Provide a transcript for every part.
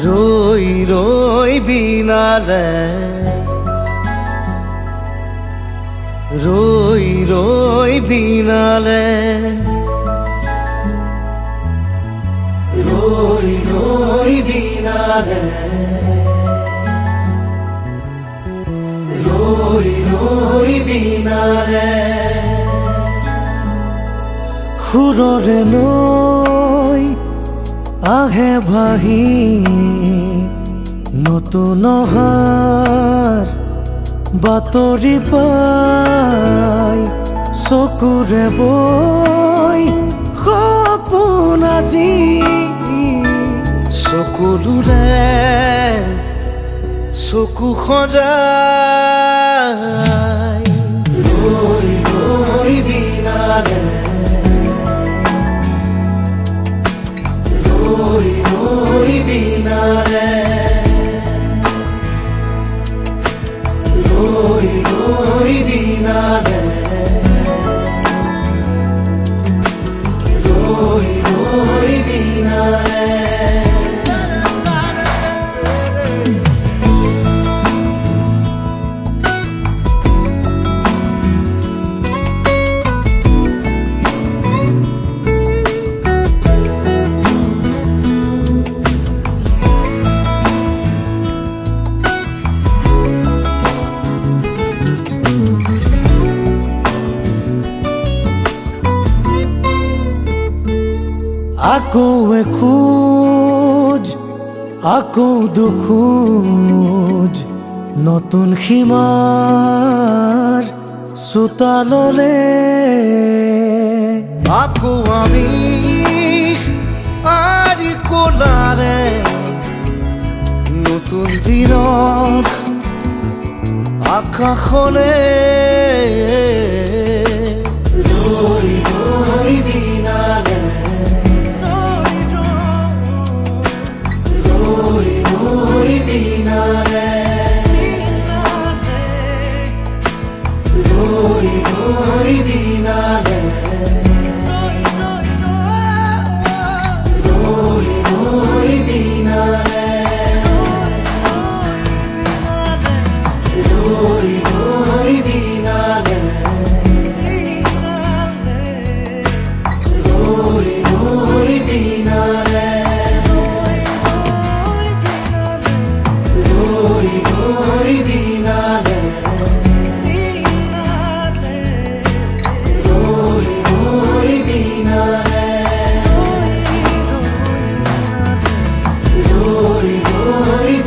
ৰৈ ৰৈ বিনালে ৰৈ ৰৈ বিনালে ৰৈ ৰৈ বিনালে ৰৈ ৰৈ বিনালে সুৰৰে নৈ আহে ভাহি নতুন অহাৰ বাতৰি পাই চকুৰে বৈ সপোন আজি চকুলোৰে চকু সজাই ৰৈ ৰৈ বিনালে ৰৈ ৰৈ বিনালে ৰৈ ৰৈ বিনালে ৰৈ ৰৈ বিনালে আকৌ এখোজ আকৌ দুখোজ নতুন সীমাৰ চোতাললে আকৌ আমি আৰি কোলাৰে নতুন দিনত আকাশলে ৰৈ ৰৈ বিনালে ৰৈ ৰৈ বিনালে ৰৈ ৰৈ বিনালে ৰৈ ৰৈ বিনালে ৰৈ ৰৈ বিনালে ৰৈ ৰৈ বিনালে ৰৈ ৰৈ বিনালে ৰৈ ৰৈ বিনালে ৰৈ ৰৈ বিনালে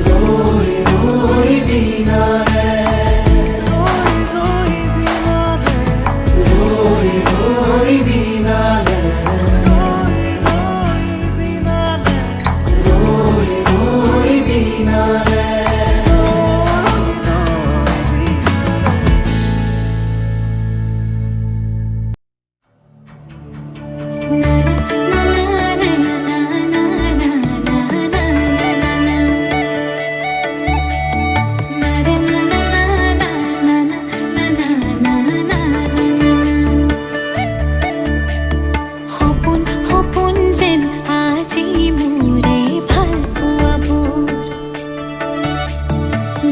ৰৈ ৰৈ বিনালে ৰৈ ৰৈ বিনালে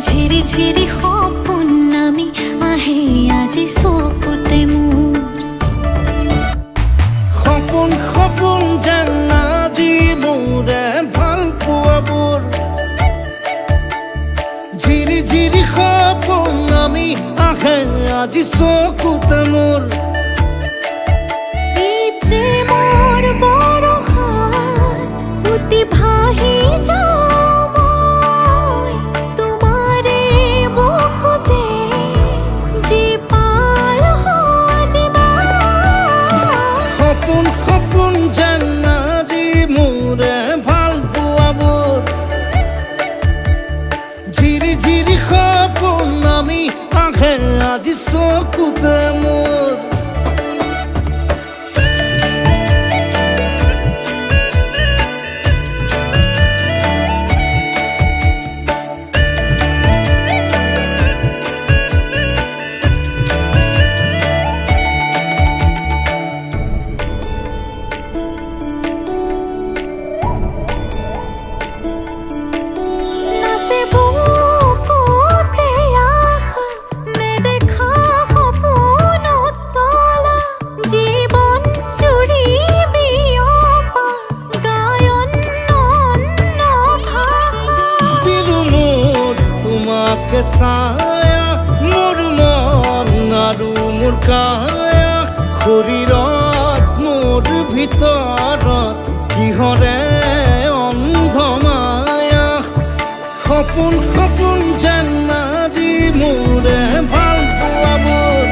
ঝিৰি ঝিৰি সপোন নামি আহে আজি চকুতে মোৰ সপোন সপোন যেন আজি মোৰে ভাল পোৱাবোৰ ঝিৰি ঝিৰি সপোন নামি আহে আজি চকুতে মোৰ এই প্ৰেমৰ বৰষাত উটি ভাহি যাওঁ সপোন সপোন যেন আজি মোৰে ভাল পোৱাবোৰ ঝিৰি ঝিৰি সপোন নামি আহে আজি চকুতে মোৰ লাগে ছায়া মোৰ মন আৰু মোৰ কায়া শৰীৰত মোৰ ভিতৰত কিহৰে অন্ধ মায়া সপোন সপোন যেন আজি মোৰে ভাল পোৱাবোৰ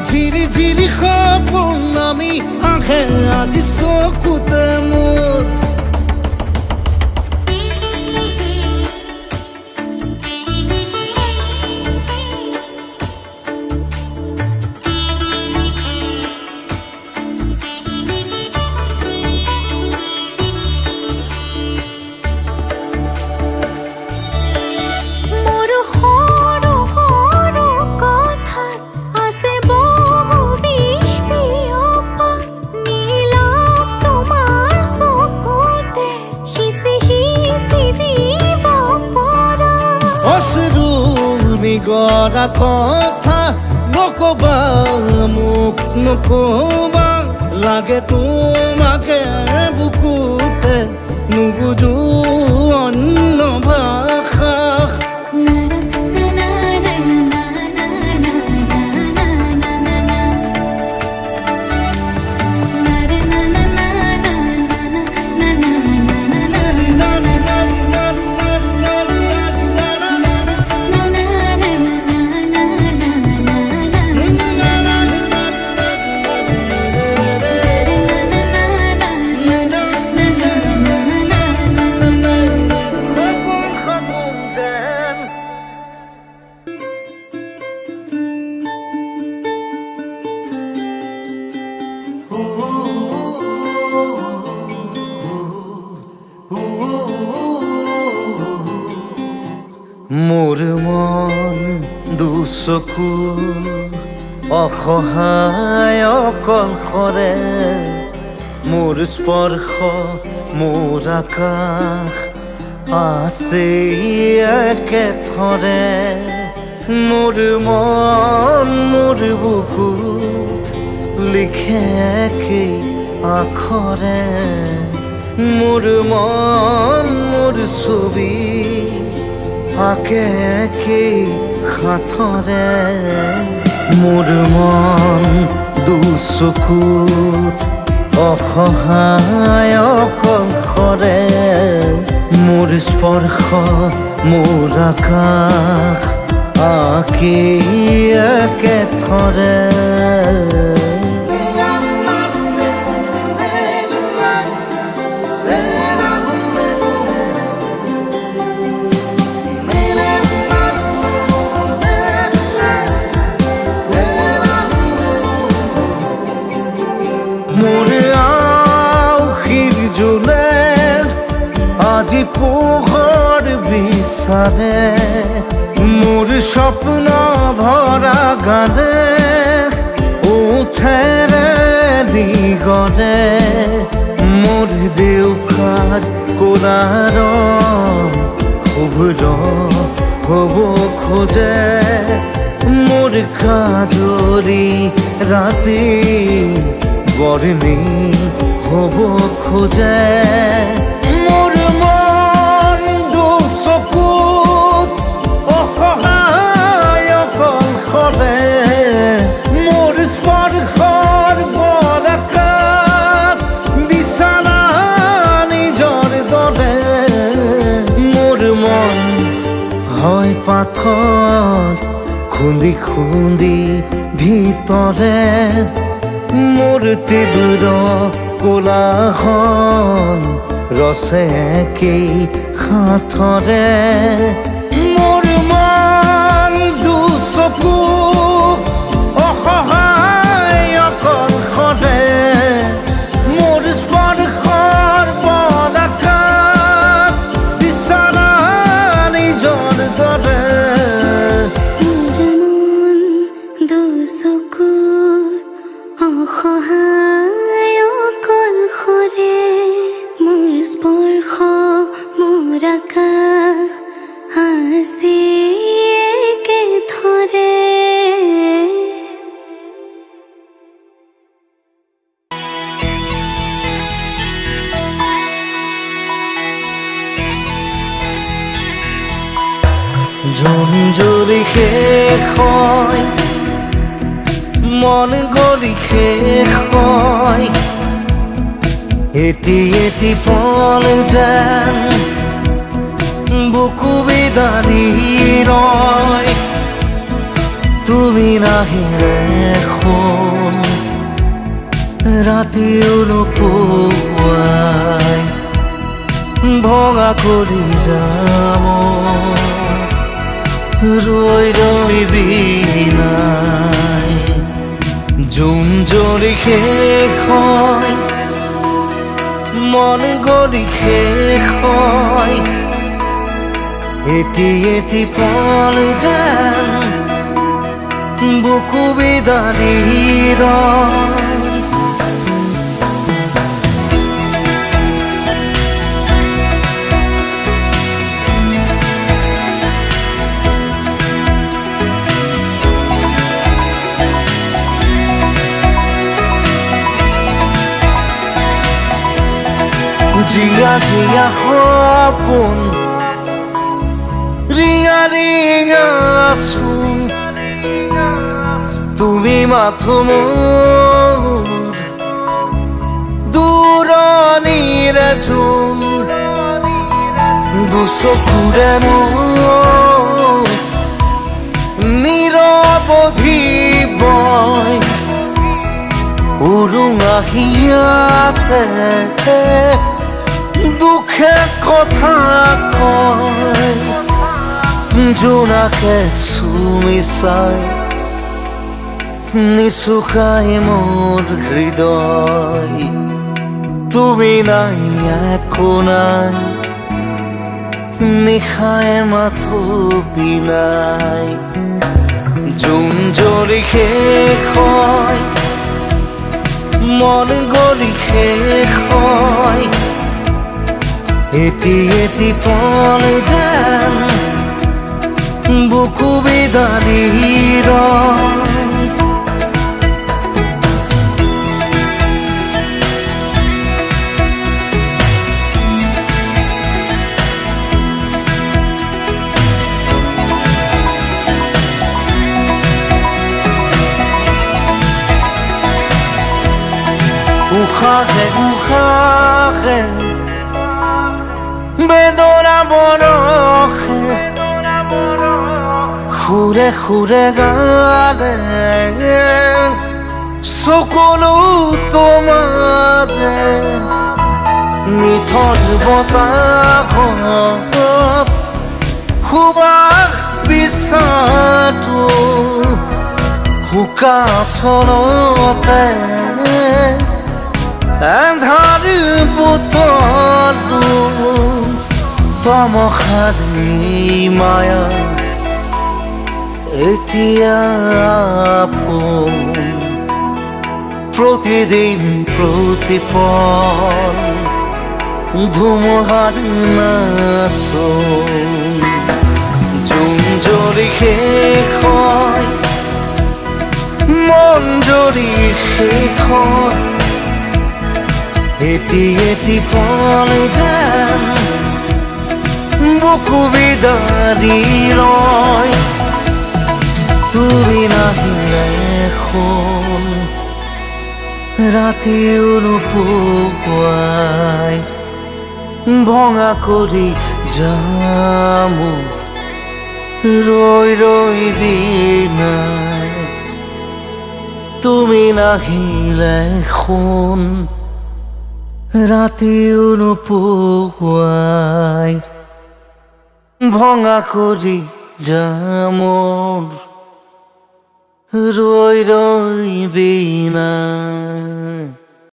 ঝিৰি ঝিৰি সপোন আমি আহে আজি চকুতে মোৰ গৰা কথা নকবা মোক নকবা লাগে তোমাকে বুকুতে নুবুজো অন্য ভাষা মোৰ মন দুচকু অসহায় অকলশৰে মোৰ স্পৰ্শ মোৰ আকাশ আছে একেথৰে মোৰ মন মোৰ বুকুত লিখে একেই আখৰে মোৰ মন মোৰ ছবি আকে একেই সাঁথৰে মোৰ মন দুচকুত অসহায় অকলশৰে মোৰ স্পৰ্শ মোৰ আকাশ আকেই একেথৰে আজি পোহৰ বিচাৰে মোৰ স্বপ্ন ভৰা গানে উঠেৰে নিগৰে মোৰ দেউখাৰ কোলাৰ শুভ্ৰ হ'ব খোজে মোৰ কাজৰি ৰাতি বৰ্ণি হ'ব খোজে মোৰ মন দুচকুত অসহায় অকলশৰে মোৰ স্পৰ্শৰ বৰকাত বিছানা নিজৰ দৰে মোৰ মন হয় পাথৰ খুন্দি খুন্দি ভিতৰে মোৰ তীব্ৰ কোলাহল ৰছে একেই সাঁথৰে মোৰ মন দুচকু অসহায় অকলশৰে মোৰ স্পৰ্শৰ বৰকাত বিছানা নিজৰ দৰে অসহায় অকলশৰে মোৰ স্পৰ্শ মোৰ আকাশ আছে একেথৰে জোন জ্বলি শেষ হয়, মন গলি শেষ হয়, এটি এটি পল যেন বুকু বিদাৰি ৰয়। তুমি নাহিলে এখন ৰাতিও নোপোৱাই ভঙা কৰি যাম ৰৈ ৰৈ বিনাই। জোন জ্বলি শেষ হয়, মন গলি শেষ হয়, এটি এটি পল যেন বুকু বিদাৰি ৰয়। জিয়া জিয়া সপোন ৰিঙা ৰিঙা চোন, তুমি মাথো মোৰ দূৰণিৰে জোন। দুচকুৰে মোৰ নিৰৱধি বয়, উৰুঙা হিয়াতে দুখে কথা কয়। জোনাকে চুমি চাই নিচুকাই মোৰ হৃদয়। তুমি নাই একো নাই, নিশাই মাথো বিনাই। জোন জ্বলি শেষ হয়, মন গলি শেষ হয়, এটি এটি পল যেন বুকু বিদাৰি ৰয়। উশাহে উশাহে বেদনা বৰষে, সুৰে সুৰে গালে চকুলো তোমাৰে। নিথৰ বতাহত সুবাস বিচাৰটো শুকাচনতে এন্ধাৰ পুতলো তমসাৰী মায়া এতিয়া আপোন। প্ৰতিদিন প্ৰতিপল ধুমুহাৰ নাচোন। জোন জ্বলি শেষ হয়, মন জ্বলি শেষ হয়, এটি এটি পল যেন বুকু বিদাৰি ৰয়। তুমি নাহিলে এখন ৰাতিও নোপোৱাই ভঙা কৰি যাম ৰৈ ৰৈ বিনাই। তুমি নাহিলে এখন ৰাতিও নোপোৱাই ভঙা কৰি যাম ৰৈ ৰৈ বিনাই।